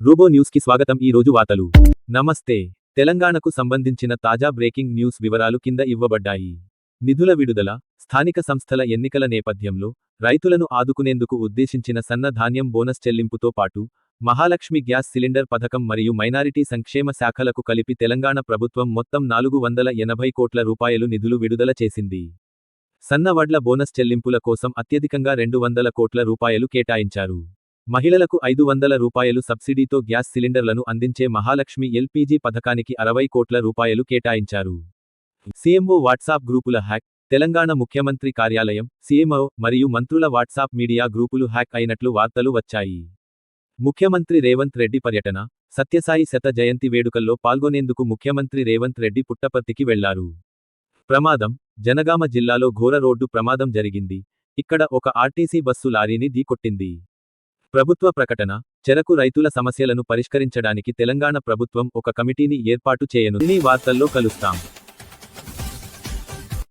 రూబో news కి స్వాగతం. ఈ రోజు వార్తలు. నమస్తే. తెలంగాణకు సంబంధించిన తాజా బ్రేకింగ్ న్యూస్ వివరాలు కింద ఇవ్వబడ్డాయి. నిధుల విడుదల, స్థానిక సంస్థల ఎన్నికల నేపథ్యంలో రైతులను ఆదుకునేందుకు ఉద్దేశించిన సన్న ధాన్యం బోనస్ చెల్లింపుతో పాటు మహాలక్ష్మి గ్యాస్ సిలిండర్ పథకం మరియు మైనారిటీ సంక్షేమ శాఖలకు కలిపి తెలంగాణ ప్రభుత్వం మొత్తం 480 కోట్ల రూపాయలు నిధులు విడుదల చేసింది. సన్న వడ్ల బోనస్ చెల్లింపుల కోసం అత్యధికంగా 200 కోట్ల రూపాయలు కేటాయించారు. మహిళలకు 500 రూపాయలు సబ్సిడీతో గ్యాస్ సిలిండర్లను అందించే మహాలక్ష్మి ఎల్పీజీ పథకానికి 60 కోట్ల రూపాయలు కేటాయించారు. సీఎంఓ వాట్సాప్ గ్రూపుల హ్యాక్, తెలంగాణ ముఖ్యమంత్రి కార్యాలయం, సీఎంఓ మరియు మంత్రుల వాట్సాప్ మీడియా గ్రూపులు హ్యాక్ అయినట్లు వార్తలు వచ్చాయి. ముఖ్యమంత్రి రేవంత్ రెడ్డి పర్యటన, సత్యసాయి శత జయంతి వేడుకల్లో పాల్గొనేందుకు ముఖ్యమంత్రి రేవంత్ రెడ్డి పుట్టపర్తికి వెళ్లారు. ప్రమాదం, జనగామ జిల్లాలో ఘోర రోడ్డు ప్రమాదం జరిగింది. ఇక్కడ ఒక ఆర్టీసీ బస్సు లారీని ఢీకొట్టింది. ప్రభుత్వ ప్రకటన, చెరకు రైతుల సమస్యలను పరిష్కరించడానికి తెలంగాణ ప్రభుత్వం ఒక కమిటీని ఏర్పాటు చేయనుంది. వార్తల్లో కలుస్తాం.